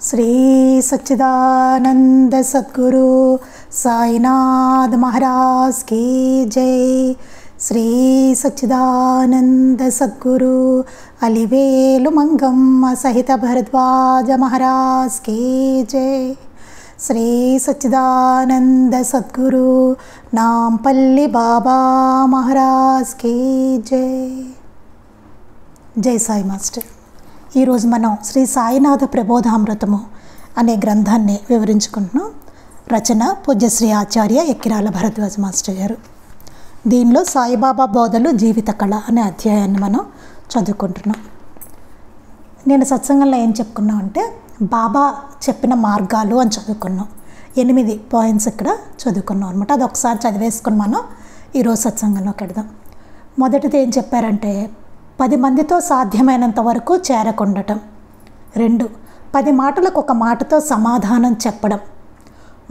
श्री सच्चिदानंद सद्गुरु साईनाथ महाराज की जय। श्री सच्चिदानंद सद्गुरु अलिवेलु मंगम्म सहित भरद्वाज महाराज की जय। श्री सच्चिदानंद सद्गुरु नामपल्ली बाबा महाराज की जय। जय साई मास्टर। ఈరోజు మనం శ్రీ సాయినాథ ప్రబోధామృతము అనే గ్రంథాన్ని వివరించుకుంటున్నాం. రచన పూజ్యశ్రీ ఆచార్య ఎక్కిరాల భరద్వాజ మాస్టర్ గారు. దీనిలో సాయిబాబా బోధలు జీవిత కళ అనే అధ్యాయాన్ని మనం చదువుకుంటున్నాం. నేను సత్సంగంలో ఏం చెప్పుకున్నాం అంటే బాబా చెప్పిన మార్గాలు అని చదువుకున్నాం. 8 పాయింట్స్ ఇక్కడ చదువుకున్నాం అనమాట. అది ఒకసారి చదివేసుకుని మనం ఈరోజు సత్సంగంలోకి వెళ్దాం. మొదటిది ఏం చెప్పారంటే 10 మందితో సాధ్యమైనంత వరకు చేరకుండటం. 2 10 మాటలకు ఒక మాటతో సమాధానం చెప్పడం.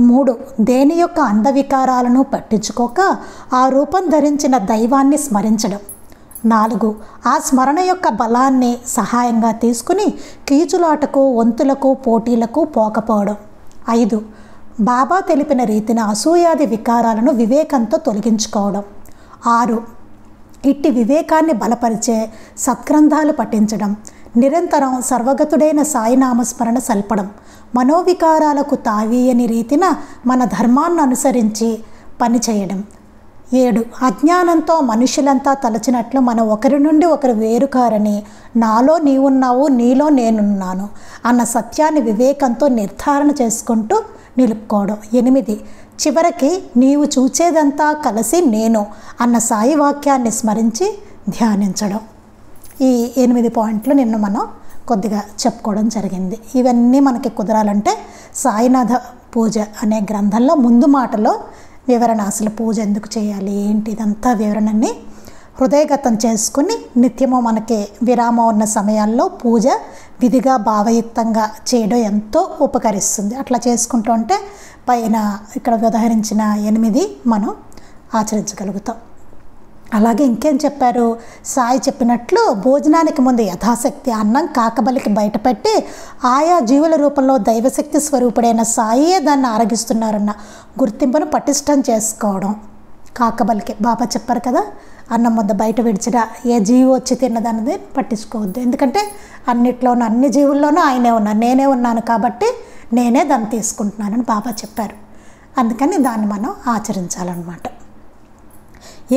3 దేని యొక్క అందవికారాలను పట్టించుకోక ఆ రూపం ధరించిన దైవాన్ని స్మరించడం. 4 ఆ స్మరణ యొక్క బలాన్ని సహాయంగా తీసుకుని కీచులాటకు వంతులకు పోటీలకు పోకపోవడం. 5 బాబా తెలిపిన రీతిన అసూయాది వికారాలను వివేకంతో తొలగించుకోవడం. 6 ఇట్టి వివేకాన్ని బలపరిచే సత్గ్రంథాలు పఠించడం. నిరంతరం సర్వగతుడైన సాయినామస్మరణ సల్పడం. మనోవికారాలకు తావీయని రీతిన మన ధర్మాన్ని అనుసరించి పనిచేయడం. 7 అజ్ఞానంతో మనుషులంతా తలచినట్లు మనం ఒకరి నుండి ఒకరు వేరుకారని, నాలో నీవున్నావు నీలో నేనున్నాను అన్న సత్యాన్ని వివేకంతో నిర్ధారణ చేసుకుంటూ నిలుపుకోవడం. 8 చివరికి నీవు చూచేదంతా కలిసి నేను అన్న సాయి వాక్యాన్ని స్మరించి ధ్యానించడం. ఈ 8 పాయింట్లు నిన్న మనం కొద్దిగా చెప్పుకోవడం జరిగింది. ఇవన్నీ మనకి కుదరాలంటే సాయినాథ పూజ అనే గ్రంథంలో ముందు మాటలో వివరణ, అసలు పూజ ఎందుకు చేయాలి ఏంటి ఇదంతా వివరణని హృదయగతం చేసుకుని నిత్యము మనకి విరామం ఉన్న సమయాల్లో పూజ విధిగా భావయుక్తంగా చేయడం ఎంతో ఉపకరిస్తుంది. అట్లా చేసుకుంటూ ఉంటే పైన ఇక్కడ ఉదాహరించిన 8 మనం ఆచరించగలుగుతాం. అలాగే ఇంకేం చెప్పారు, సాయి చెప్పినట్లు భోజనానికి ముందు యథాశక్తి అన్నం కాకబలికి బయటపెట్టి ఆయా జీవుల రూపంలో దైవశక్తి స్వరూపుడైన సాయియే దాన్ని ఆరగిస్తున్నారన్న గుర్తింపును పటిష్టం చేసుకోవడం. కాకబలికి బాబా చెప్పారు కదా, అన్నం ముద్ద బయట విడిచిరా, ఏ జీవి వచ్చి తిన్నదన్నది పట్టించుకోవద్దు. ఎందుకంటే అన్నిట్లోనూ అన్ని జీవుల్లోనూ ఆయనే ఉన్నాను, నేనే ఉన్నాను కాబట్టి నేనే దాన్ని తీసుకుంటున్నానని బాబా చెప్పారు. అందుకని దాన్ని మనం ఆచరించాలన్నమాట.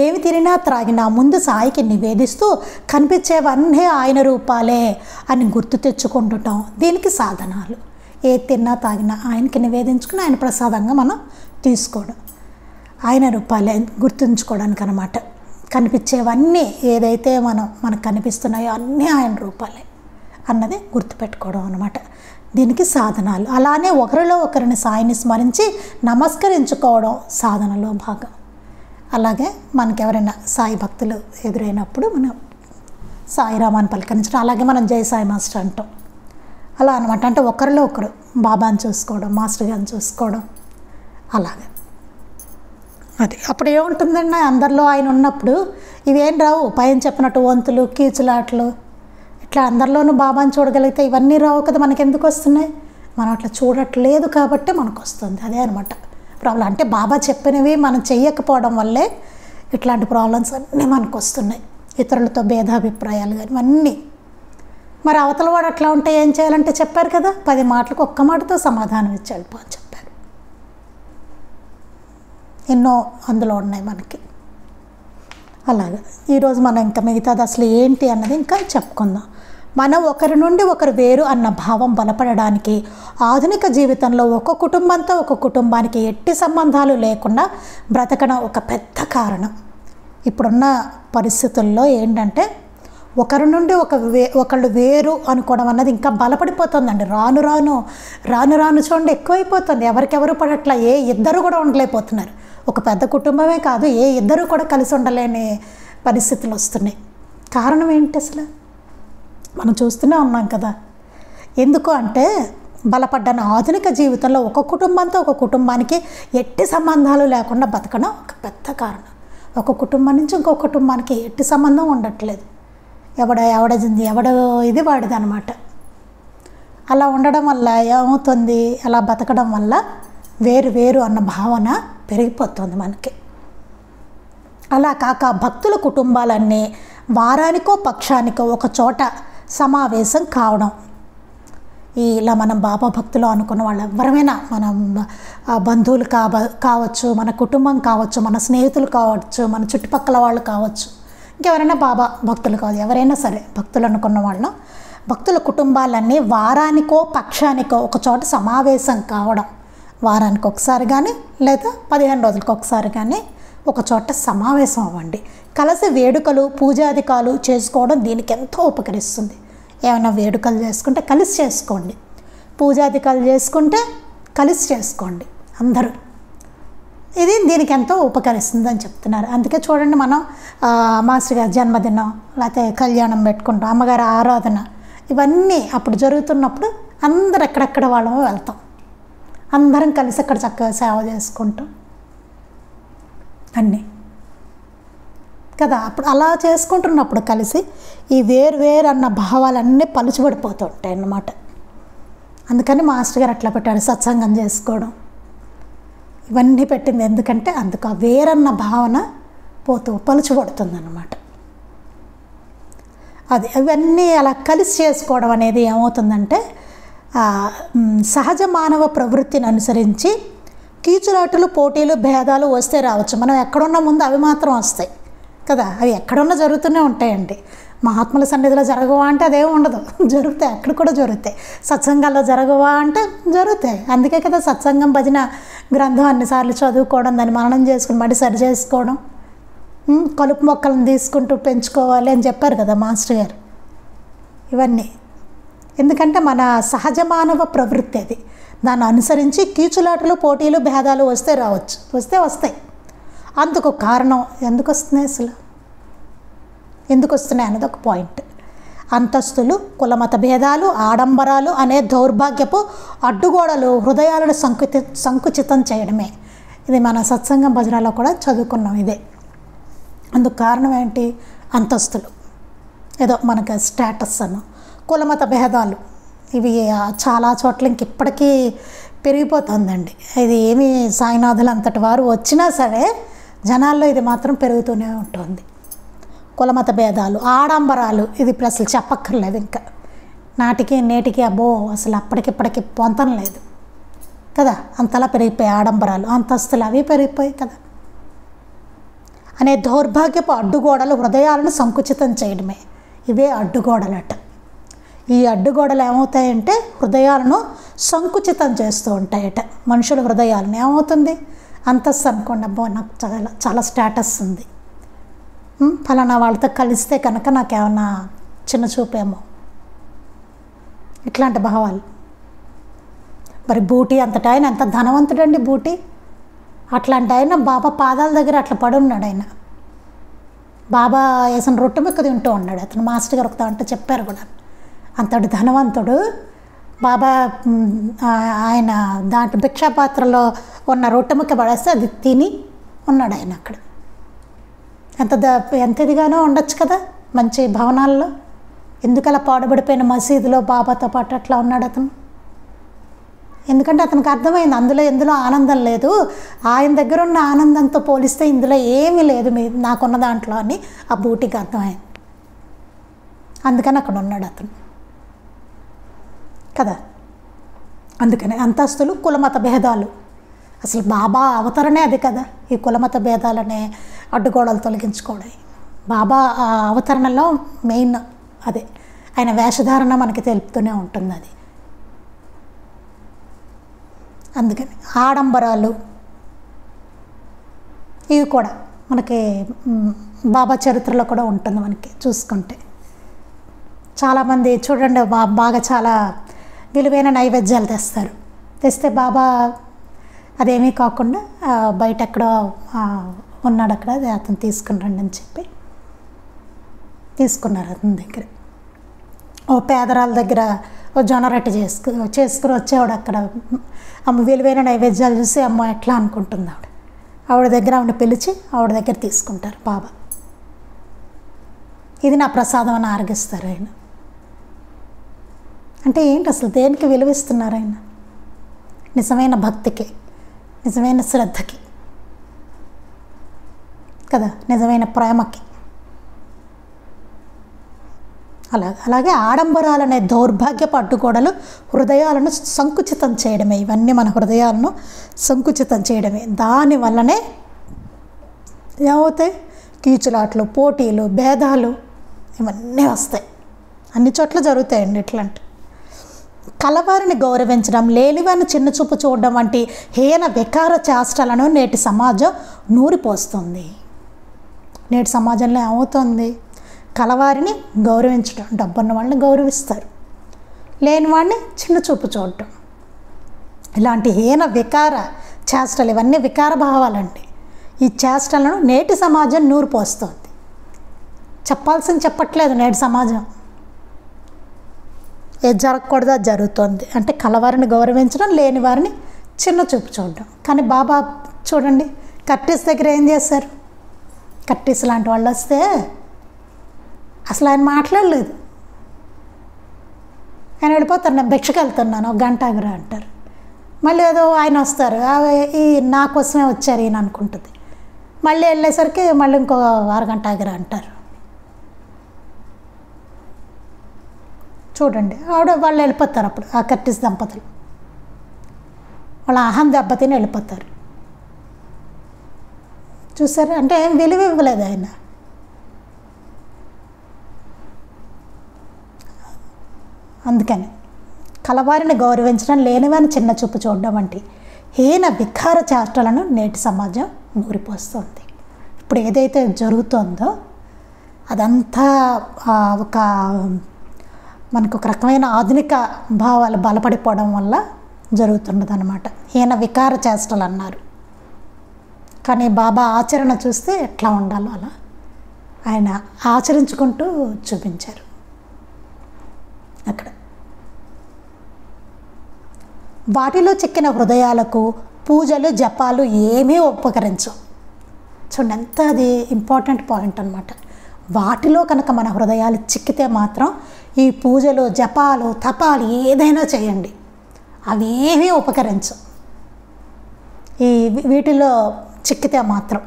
ఏమి తినినా త్రాగినా ముందు సాయికి నివేదిస్తూ కనిపించేవన్నీ ఆయన రూపాలే అని గుర్తు తెచ్చుకుంటుంటాం. దీనికి సాధనాలు ఏది తిన్నా తాగినా ఆయనకి నివేదించుకుని ఆయన ప్రసాదంగా మనం తీసుకోవడం, ఆయన రూపాలే గుర్తుంచుకోవడానికి అనమాట. కనిపించేవన్నీ ఏదైతే మనకు కనిపిస్తున్నాయో అన్నీ ఆయన రూపాలే అన్నది గుర్తుపెట్టుకోవడం అనమాట. దీనికి సాధనాలు. అలానే ఒకరిలో ఒకరిని సాయిని స్మరించి నమస్కరించుకోవడం సాధనలో భాగం. అలాగే మనకి ఎవరైనా సాయి భక్తులు ఎదురైనప్పుడు మనం సాయిరామాన్ని పలకరించడం, అలాగే మనం జై సాయి మాస్టర్ అంటాం. అలా అనమాట. అంటే ఒకరిలో ఒకరు బాబాని చూసుకోవడం, మాస్టర్ గారిని చూసుకోవడం అలాగే. అది అప్పుడు ఏముంటుందండి, అందరిలో ఆయన ఉన్నప్పుడు ఇవేం రావు. పైన చెప్పినట్టు వంతులు కీచులాట్లు ఇట్లా అందరిలోనూ బాబాని చూడగలిగితే ఇవన్నీ రావు కదా. మనకి ఎందుకు వస్తున్నాయి? మనం అట్లా చూడట్లేదు కాబట్టి మనకు వస్తుంది. అదే అనమాట ప్రాబ్లం. అంటే బాబా చెప్పినవి మనం చెయ్యకపోవడం వల్లే ఇట్లాంటి ప్రాబ్లమ్స్ అన్నీ మనకు వస్తున్నాయి. ఇతరులతో భేదాభిప్రాయాలు కానీ ఇవన్నీ. మరి అవతల వాడు అట్లా ఉంటే ఏం చేయాలంటే చెప్పారు కదా, 10 మాటలకు ఒక్క మాటతో సమాధానం ఇచ్చి వెళ్ళిపో అని చెప్పారు. ఎన్నో అందులో ఉన్నాయి మనకి. అలాగే ఈరోజు మనం ఇంకా మిగతాది అసలు ఏంటి అన్నది ఇంకా చెప్పుకుందాం. మనం ఒకరి నుండి ఒకరు వేరు అన్న భావం బలపడడానికి ఆధునిక జీవితంలో ఒక కుటుంబంతో ఒక కుటుంబానికి ఎట్టి సంబంధాలు లేకుండా బ్రతకడం ఒక పెద్ద కారణం. ఇప్పుడున్న పరిస్థితుల్లో ఏంటంటే ఒకరి నుండి ఒకళ్ళు వేరు అనుకోవడం అన్నది ఇంకా బలపడిపోతుందండి. రాను రాను చూడండి ఎక్కువైపోతుంది. ఎవరికెవరు పడట్లా, ఏ ఇద్దరు కూడా ఉండలేకపోతున్నారు. ఒక పెద్ద కుటుంబమే కాదు, ఏ ఇద్దరు కూడా కలిసి ఉండలేని పరిస్థితులు వస్తున్నాయి. కారణం ఏంటి అసలు మనం చూస్తూనే ఉన్నాం కదా. ఎందుకు అంటే బలపడ్డాను ఆధునిక జీవితంలో ఒక కుటుంబంతో ఒక కుటుంబానికి ఎట్టి సంబంధాలు లేకుండా బతకడం ఒక పెద్ద కారణం. ఒక కుటుంబం నుంచి ఇంకో కుటుంబానికి ఎట్టి సంబంధం ఉండట్లేదు. ఎవడ ఇది వాడిది అనమాట. అలా ఉండడం వల్ల ఏమవుతుంది, అలా బతకడం వల్ల వేరు వేరు అన్న భావన పెరిగిపోతుంది మనకి. అలా కాక భక్తుల కుటుంబాలన్నీ వారానికో పక్షానికో ఒక చోట సమావేశం కావడం. ఇలా మనం బాబా భక్తులు అనుకున్న వాళ్ళు ఎవరైనా, మనం బంధువులు కావచ్చు, మన కుటుంబం కావచ్చు, మన స్నేహితులు కావచ్చు, మన చుట్టుపక్కల వాళ్ళు కావచ్చు, ఇంకెవరైనా బాబా భక్తులు కావచ్చు, ఎవరైనా సరే భక్తులు అనుకున్న వాళ్ళం, భక్తుల కుటుంబాలన్నీ వారానికో పక్షానికో ఒక చోట సమావేశం కావడం. వారానికి ఒకసారి కానీ లేదా 15 రోజులకు ఒకసారి కానీ ఒక చోట సమావేశం అవ్వండి. కలిసి వేడుకలు పూజాధికాలు చేసుకోవడం దీనికి ఎంతో ఉపకరిస్తుంది. ఏమైనా వేడుకలు చేసుకుంటే కలిసి చేసుకోండి, పూజాధికాలు చేసుకుంటే కలిసి చేసుకోండి అందరూ. ఇది దీనికి ఎంతో ఉపకరిస్తుంది అని చెప్తున్నారు. అందుకే చూడండి, మనం మాస్టర్ గారి జన్మదినం లేకపోతే కళ్యాణం పెట్టుకుంటాం, అమ్మగారి ఆరాధన, ఇవన్నీ అప్పుడు జరుగుతున్నప్పుడు అందరు ఎక్కడెక్కడ వాళ్ళమో వెళ్తాం, అందరం కలిసి అక్కడ చక్కగా సేవ చేసుకుంటాం అన్నీ కదా. అప్పుడు అలా చేసుకుంటున్నప్పుడు కలిసి ఈ వేరు వేరు అన్న భావాలన్నీ పలుచబడిపోతూ ఉంటాయి అన్నమాట. అందుకని మాస్టర్ గారు అట్లా పెట్టారు, సత్సంగం చేసుకోవడం ఇవన్నీ పెట్టింది. ఎందుకంటే అందుకు ఆ వేరన్న భావన పోతూ పలుచబడుతుంది అన్నమాట. అది అవన్నీ అలా కలిసి చేసుకోవడం అనేది ఏమవుతుందంటే, సహజ మానవ ప్రవృత్తిని అనుసరించి కీచులాటలు పోటీలు భేదాలు వస్తే రావచ్చు. మనం ఎక్కడున్న ముందు అవి మాత్రం వస్తాయి కదా, అవి ఎక్కడున్నా జరుగుతూనే ఉంటాయండి. మహాత్ముల సన్నిధిలో జరగవా అంటే అదేం ఉండదు, జరుగుతాయి, అక్కడ కూడా జరుగుతాయి. సత్సంగాల్లో జరగవా అంటే జరుగుతాయి. అందుకే కదా సత్సంగం భజన గ్రంథం అన్నిసార్లు చదువుకోవడం, దాన్ని మననం చేసుకుని మడి సరి చేసుకోవడం, కలుపు మొక్కలను తీసుకుంటూ పెంచుకోవాలి అని చెప్పారు కదా మాస్టర్ గారు. ఇవన్నీ ఎందుకంటే మన సహజ మానవ ప్రవృత్తి అది. దాన్ని అనుసరించి కీచులాటలు పోటీలు భేదాలు వస్తే రావచ్చు, వస్తాయి. అందుకు కారణం ఎందుకు వస్తున్నాయి, అసలు ఎందుకు వస్తున్నాయి అన్నది ఒక పాయింట్. అంతస్తులు, కులమత భేదాలు, ఆడంబరాలు అనే దౌర్భాగ్యపు అడ్డుగోడలు హృదయాలను సంకుచితం చేయడమే. ఇది మన సత్సంగం భజనలో కూడా చదువుకున్నాం ఇదే. అందుకు కారణం ఏంటి, అంతస్తులు, ఏదో మనకి స్టేటస్ అను, కులమత భేదాలు, ఇవి చాలా చోట్ల ఇంక ఇప్పటికీ పెరిగిపోతుందండి. ఇది ఏమి సాయినాథులు అంతటి వారు వచ్చినా సరే జనాల్లో ఇది మాత్రం పెరుగుతూనే ఉంటుంది. కులమత భేదాలు, ఆడంబరాలు, ఇది ఇప్పుడు అసలు చెప్పక్కర్లేదు. ఇంకా నాటికి నేటికి అబ్బో అసలు అప్పటికిప్పటికి పొంతం లేదు కదా, అంతలా పెరిగిపోయి ఆడంబరాలు, అంతస్తులు అవి పెరిగిపోయి కదా. అనే దౌర్భాగ్యపు అడ్డుగోడలు హృదయాలను సంకుచితం చేయడమే, ఇవే అడ్డుగోడలట. ఈ అడ్డుగోడలు ఏమవుతాయంటే హృదయాలను సంకుచితం చేస్తూ ఉంటాయట. మనుషుల హృదయాలను ఏమవుతుంది, అంతస్తు అనుకోండి, అబ్బో నాకు చాలా చాలా స్టేటస్ ఉంది, ఫలానా వాళ్ళతో కలిస్తే కనుక నాకేమన్నా చిన్న చూపేమో, ఇట్లాంటి భావాలు. మరి బూటీ అంతటా ఆయన ఎంత ధనవంతుడండి బూటీ, అట్లాంటి ఆయన బాబా పాదాల దగ్గర అట్లా పడి ఉన్నాడు. ఆయన బాబా వేసిన రొట్టె ముక్క తింటూ ఉన్నాడు. అతను మాస్టర్ గారు ఒకటి అంటే చెప్పారు కూడా, అంతటి ధనవంతుడు బాబా. ఆయన దాంట్లో భిక్షాపాత్రలో ఉన్న రొట్టె ముక్క పడేస్తే అది తిని ఉన్నాడు ఆయన అక్కడ. ఎంత ఇదిగానో ఉండొచ్చు కదా మంచి భవనాల్లో. ఎందుకలా పాడుబడిపోయిన మసీదులో బాబాతో పాటు అట్లా ఉన్నాడు అతను. ఎందుకంటే అతనికి అర్థమైంది ఎందులో ఆనందం లేదు, ఆయన దగ్గర ఉన్న ఆనందంతో పోలిస్తే ఇందులో ఏమీ లేదు నాకున్న దాంట్లో అని ఆ బూటికి అర్థమైంది. అందుకని అక్కడ ఉన్నాడు అతను కదా. అందుకని అంతస్తులు, కులమత భేదాలు, అసలు బాబా అవతరణే అది కదా, ఈ కులమత భేదాలనే అడ్డుగోడలు తొలగించుకోవడం. బాబా అవతరణలో మెయిన్ అదే. ఆయన వేషధారణ మనకి తెలుపుతూనే ఉంటుంది అది. అందుకని ఆడంబరాలు ఇవి కూడా మనకి బాబా చరిత్రలో కూడా ఉంటుంది మనకి చూసుకుంటే. చాలామంది చూడండి బాగా చాలా విలువైన నైవేద్యాలు తెస్తే బాబా అదేమీ కాకుండా బయట ఎక్కడో ఉన్నాడు, అక్కడ అతను తీసుకుని అని చెప్పి తీసుకున్నారు అతని దగ్గర. ఓ పేదరాల దగ్గర ఓ జొన్న రొట్టె చేసుకుని వచ్చేవాడు. అక్కడ అమ్మ విలువైన నైవేద్యాలు చూసి అమ్మ ఎట్లా అనుకుంటుంది ఆవిడ దగ్గర ఆవిడ పిలిచి ఆవిడ దగ్గర తీసుకుంటారు బాబా. ఇది నా ప్రసాదం అని ఆరగిస్తారు ఆయన. అంటే ఏంటి అసలు దేనికి విలువిస్తున్నారు ఆయన? నిజమైన భక్తికి, నిజమైన శ్రద్ధకి కదా, నిజమైన ప్రేమకి. అలాగే ఆడంబరాలనే దౌర్భాగ్యపు అడ్డుగోడలు హృదయాలను సంకుచితం చేయడమే. ఇవన్నీ మన హృదయాలను సంకుచితం చేయడమే. దానివల్లనే ఏమవుతాయి? కీచులాట్లు, పోటీలు, భేదాలు ఇవన్నీ వస్తాయి. అన్ని చోట్ల జరుగుతాయండి ఇట్లాంటి. కలవారిని గౌరవించడం, లేనివారిని చిన్నచూపు చూడడం వంటి హీన వికార చేష్టలను నేటి సమాజం నూరిపోస్తుంది. నేటి సమాజంలో ఏమవుతుంది? కలవారిని గౌరవించడం, డబ్బున్న వాళ్ళని గౌరవిస్తారు, లేని వాడిని చిన్నచూపు చూడటం, ఇలాంటి హీన వికార చేష్టలు, ఇవన్నీ వికార భావాలండి. ఈ చేష్టలను నేటి సమాజం నూరిపోస్తుంది. చెప్పాల్సింది చెప్పట్లేదు నేటి సమాజం. ఏది జరగకూడదో అది జరుగుతుంది. అంటే కలవారిని గౌరవించడం, లేని వారిని చిన్న చూపు చూడడం. కానీ బాబా చూడండి, కర్టీస్ దగ్గర ఏం చేశారు? కర్టీస్ లాంటి వాళ్ళు వస్తే అసలు ఆయన మాట్లాడలేదు. ఆయన వెళ్ళిపోతారు, నేను భిక్షకు వెళ్తున్నాను, ఒక గంట ఆగురా అంటారు. మళ్ళీ ఏదో ఆయన వస్తారు, ఈ నా కోసమే వచ్చారు ఈయన అనుకుంటుంది. మళ్ళీ వెళ్ళేసరికి మళ్ళీ ఇంకో అరగంట ఆగురా అంటారు. చూడండి, వాళ్ళు వెళ్ళిపోతారు. అప్పుడు ఆ కర్టీస్ దంపతులు వాళ్ళ అహం దెబ్బతిని వెళ్ళిపోతారు. చూసారు? అంటే ఏం విలువ ఇవ్వలేదు ఆయన. అందుకని కలవారిని గౌరవించడం, లేనివారిని చిన్న చూపు చూడడం వంటి హీన వికార చేష్టలను నేటి సమాజం నూరిపోస్తుంది. ఇప్పుడు ఏదైతే జరుగుతుందో అదంతా ఒక మనకు ఒక రకమైన ఆధునిక భావాలు బలపడిపోవడం వల్ల జరుగుతున్నది అన్నమాట. హీన వికార చేష్టలు అన్నారు. కానీ బాబా ఆచరణ చూస్తే ఎట్లా ఉండాలో అలా ఆయన ఆచరించుకుంటూ చూపించారు. అక్కడ వాటిలో చిక్కిన హృదయాలకు పూజలు, జపాలు ఏమీ ఉపకరించవు. చూడండి, ఎంత అది ఇంపార్టెంట్ పాయింట్ అన్నమాట. వాటిలో కనుక మన హృదయాలు చిక్కితే మాత్రం ఈ పూజలు, జపాలు, తపాలు ఏదైనా చేయండి, అవి ఏమీ ఉపకరించవు. ఈ వీటిలో చిక్కితే మాత్రం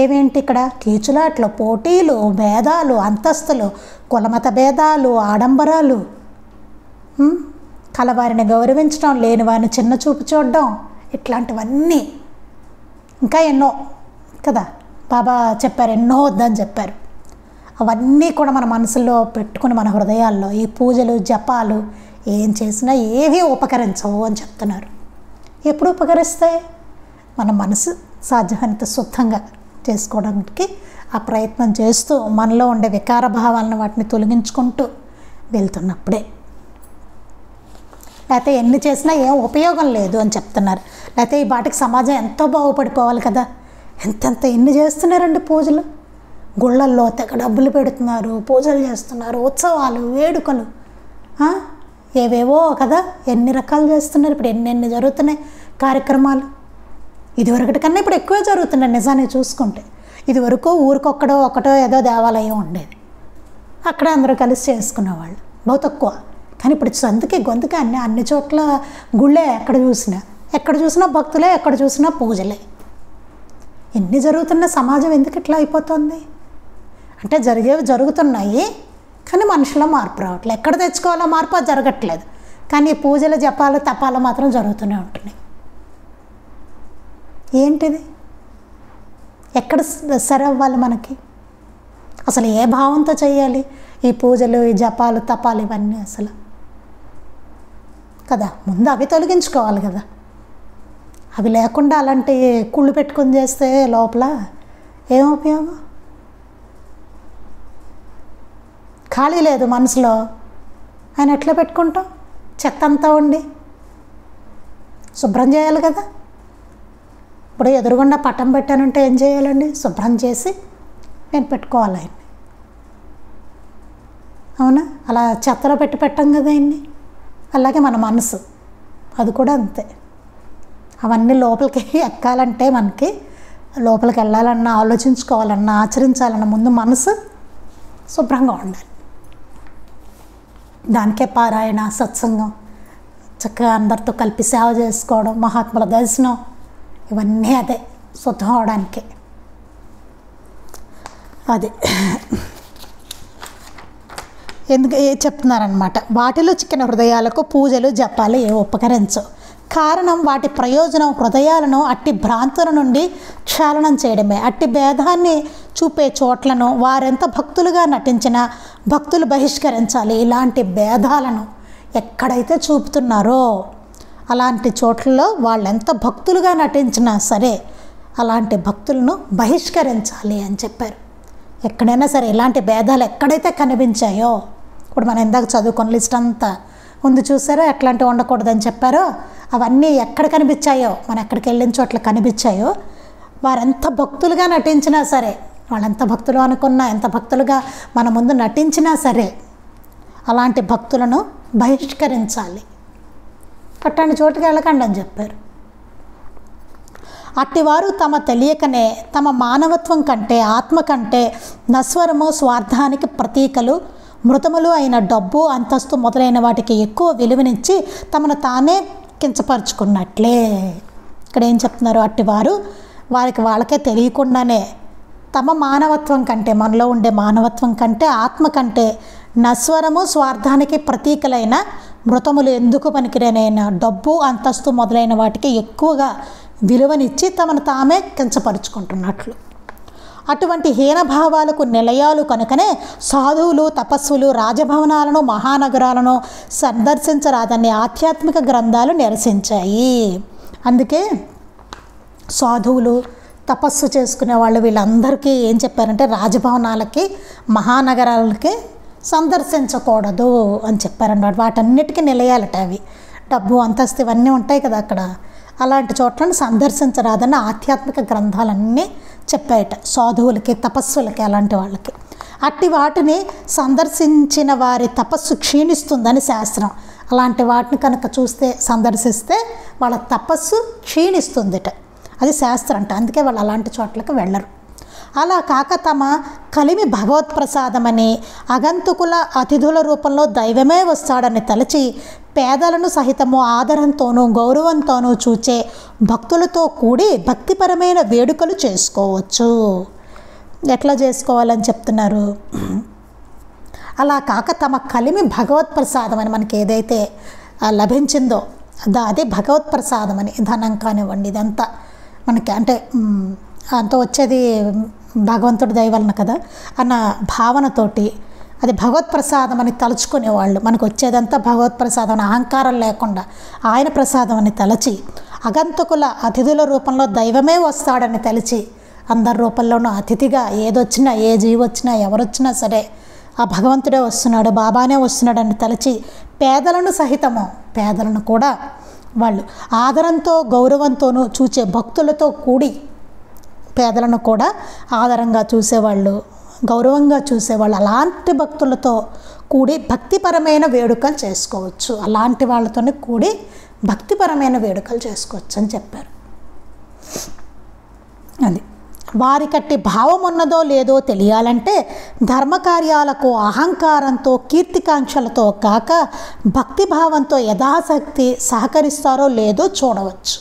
ఏమేంటి? ఇక్కడ కీచులాట్లు, పోటీలు, భేదాలు, అంతస్తులు, కులమత భేదాలు, ఆడంబరాలు, కలవారిని గౌరవించడం, లేని వారిని చిన్న చూపు చూడడం, ఇట్లాంటివన్నీ ఇంకా ఎన్నో కదా బాబా చెప్పారు. ఎన్నో వద్దని చెప్పారు. అవన్నీ కూడా మన మనసులో పెట్టుకుని మన హృదయాల్లో ఈ పూజలు, జపాలు ఏం చేసినా ఏవీ ఉపకరించవు అని చెప్తున్నారు. ఎప్పుడు ఉపకరిస్తాయి? మన మనసు సాధ్యమైనంత శుద్ధంగా చేసుకోవడానికి ఆ ప్రయత్నం చేస్తూ మనలో ఉండే వికార భావాలను వాటిని తొలగించుకుంటూ వెళ్తున్నప్పుడే. లేకపోతే ఎన్ని చేసినా ఏం ఉపయోగం లేదు అని చెప్తున్నారు. లేకపోతే ఈ బాటికి సమాజం ఎంతో బాగుపడిపోవాలి కదా. ఎంతెంత ఎన్ని చేస్తున్నారండి పూజలు, గుళ్ళల్లో తెగ డబ్బులు పెడుతున్నారు, పూజలు చేస్తున్నారు, ఉత్సవాలు, వేడుకలు, ఏవేవో కదా ఎన్ని రకాలు చేస్తున్నారు. ఇప్పుడు ఎన్నెన్ని జరుగుతున్నాయి కార్యక్రమాలు. ఇదివరకటి కన్నా ఇప్పుడు ఎక్కువే జరుగుతున్నాయి నిజాన్ని చూసుకుంటే. ఇదివరకు ఊరికొక్కడో ఒకటో ఏదో దేవాలయం ఉండేది, అక్కడ అందరూ కలిసి చేసుకునేవాళ్ళు, బహు తక్కువ. కానీ ఇప్పుడు సందుకి గొంతుకి అన్ని చోట్ల గుళ్ళే, ఎక్కడ చూసినా భక్తులే, ఎక్కడ చూసినా పూజలే. ఎన్ని జరుగుతున్న సమాజం ఎందుకు ఇట్లా అయిపోతుంది అంటే జరిగేవి జరుగుతున్నాయి, కానీ మనుషులో మార్పు రావట్లేదు. ఎక్కడ తెచ్చుకోవాలో మార్పు అది జరగట్లేదు. కానీ పూజలు, జపాలు, తపాలు మాత్రం జరుగుతూనే ఉంటున్నాయి. ఏంటిది? ఎక్కడ సరి అవ్వాలి మనకి? అసలు ఏ భావంతో చేయాలి ఈ పూజలు, ఈ జపాలు, తపాలు ఇవన్నీ అసలు కదా? ముందు అవి తొలగించుకోవాలి కదా. అవి లేకుండా అలాంటి కుళ్ళు పెట్టుకొని చేస్తే లోపల ఏం ఉపయోగం? ఖాళీ లేదు మనసులో, ఆయన ఎట్లా పెట్టుకుంటాం? చెత్త అంతా ఉండి శుభ్రం చేయాలి కదా. ఇప్పుడు ఎదురుగుండా పట్టం పెట్టానంటే ఏం చేయాలండి? శుభ్రం చేసి నేను పెట్టుకోవాలి ఆయన్ని. అవునా? అలా చెత్తలో పెట్టాం కదా ఆయన్ని. అలాగే మన మనసు అది కూడా అంతే. అవన్నీ లోపలికి ఎక్కాలంటే మనకి లోపలికి వెళ్ళాలన్నా, ఆలోచించుకోవాలన్నా, ఆచరించాలన్నా ముందు మనసు శుభ్రంగా ఉండాలి. దానికే పారాయణ, సత్సంగం, చక్కగా అందరితో కలిపి సేవ చేసుకోవడం, మహాత్ముల దర్శనం, ఇవన్నీ అదే శుద్ధం అవడానికే. అది ఎందుకు చెప్తున్నారనమాట. వాటిలో చిక్కిన హృదయాలకు పూజలు జపాలు ఏ ఉపకరించవు. కారణం వాటి ప్రయోజనం హృదయాలను అట్టి భ్రాంతుల నుండి క్షాళనం చేయడమే. అట్టి భేదాన్ని చూపే చోట్లను వారెంత భక్తులుగా నటించినా భక్తులు బహిష్కరించాలి. ఇలాంటి భేదాలను ఎక్కడైతే చూపుతున్నారో అలాంటి చోట్లలో వాళ్ళు ఎంత భక్తులుగా నటించినా సరే అలాంటి భక్తులను బహిష్కరించాలి అని చెప్పారు. ఎక్కడైనా సరే ఇలాంటి భేదాలు ఎక్కడైతే కనిపించాయో, ఇప్పుడు మనం ఇందాక చదువుకున్న లిస్ట్ అంతా ముందు చూసారో ఎట్లాంటివి ఉండకూడదని చెప్పారో, అవన్నీ ఎక్కడ కనిపించాయో, మనం ఎక్కడికి వెళ్ళిన చోట్ల కనిపించాయో, వారెంత భక్తులుగా నటించినా సరే, వాళ్ళెంత భక్తులు అనుకున్నా, ఎంత భక్తులుగా మన ముందు నటించినా సరే అలాంటి భక్తులను బహిష్కరించాలి. అట్లాంటి చోటుకి వెళ్ళకండి అని చెప్పారు. అట్టివారు తమ తెలియకనే తమ మానవత్వం కంటే ఆత్మ కంటే నశ్వరము స్వార్థానికి ప్రతీకలు మృతములు అయిన డబ్బు అంతస్తు మొదలైన వాటికి ఎక్కువ విలువనిచ్చి తమను తానే కించపరుచుకున్నట్లే. ఇక్కడ ఏం చెప్తున్నారు, అట్టివారు వాళ్ళకే తెలియకుండానే తమ మానవత్వం కంటే, మనలో ఉండే మానవత్వం కంటే ఆత్మ కంటే నశ్వరము స్వార్థానికి ప్రతీకలైన మృతములు ఎందుకు పనికిరైన డబ్బు అంతస్తు మొదలైన వాటికి ఎక్కువగా విలువనిచ్చి తమను తామే కించపరుచుకుంటున్నట్లు. అటువంటి హీనభావాలకు నిలయాలు కనుకనే సాధువులు తపస్సులు రాజభవనాలను మహానగరాలను సందర్శించరాదని ఆధ్యాత్మిక గ్రంథాలు నిరసించాయి. అందుకే సాధువులు తపస్సు చేసుకునే వాళ్ళు వీళ్ళందరికీ ఏం చెప్పారంటే రాజభవనాలకి మహానగరాలకి సందర్శించకూడదు అని చెప్పారన్నమాట. వాటన్నిటికీ నిలయాలట అవి. డబ్బు అంతస్తు ఇవన్నీ ఉంటాయి కదా అక్కడ, అలాంటి చోట్లను సందర్శించరాదని ఆధ్యాత్మిక గ్రంథాలన్నీ చెప్పాయట సాధువులకి తపస్సులకి అలాంటి వాళ్ళకి. అట్టి వాటిని సందర్శించిన వారి తపస్సు క్షీణిస్తుందని శాస్త్రం. అలాంటి వాటిని కనుక చూస్తే సందర్శిస్తే వాళ్ళ తపస్సు క్షీణిస్తుందిట, అది శాస్త్రం అంట. అందుకే వాళ్ళు అలాంటి చోట్లకి వెళ్ళరు. అలా కాక తమ కలిమి భగవత్ప్రసాదమని అగంతుకుల అతిథుల రూపంలో దైవమే వస్తాడని తలచి పేదలను సహితము ఆదరంతోనూ గౌరవంతోనూ చూచే భక్తులతో కూడి భక్తిపరమైన వేడుకలు చేసుకోవచ్చు. ఎట్లా చేసుకోవాలని చెప్తున్నారు, అలా కాక తమ కలిమి భగవత్ప్రసాదం అని మనకి ఏదైతే లభించిందో అది భగవత్ప్రసాదం అని, ధనం కానివ్వండి ఇదంతా మనకి అంటే అంత వచ్చేది భగవంతుడి దయ వలన కదా అన్న భావనతోటి అది భగవత్ప్రసాదం అని తలుచుకునేవాళ్ళు. మనకు వచ్చేదంతా భగవత్ప్రసాదం అని అహంకారం లేకుండా ఆయన ప్రసాదం అని తలచి అగంతకుల అతిథుల రూపంలో దైవమే వస్తాడని తలచి అందరి రూపంలోనూ అతిథిగా ఏదొచ్చినా ఏ జీవి వచ్చినా ఎవరొచ్చినా సరే ఆ భగవంతుడే వస్తున్నాడు బాబానే వస్తున్నాడని తలచి పేదలను సహితము పేదలను కూడా వాళ్ళు ఆదరంతో గౌరవంతోనూ చూచే భక్తులతో కూడి పేదలను కూడా ఆదరంగా చూసేవాళ్ళు గౌరవంగా చూసేవాళ్ళు అలాంటి భక్తులతో కూడి భక్తిపరమైన వేడుకలు చేసుకోవచ్చు. అలాంటి వాళ్ళతోనే కూడి భక్తిపరమైన వేడుకలు చేసుకోవచ్చు అని చెప్పారు. అది వారికట్టి భావం ఉన్నదో లేదో తెలియాలంటే ధర్మకార్యాలకు అహంకారంతో కీర్తికాంక్షలతో కాక భక్తిభావంతో యథాశక్తి సహకరిస్తారో లేదో చూడవచ్చు.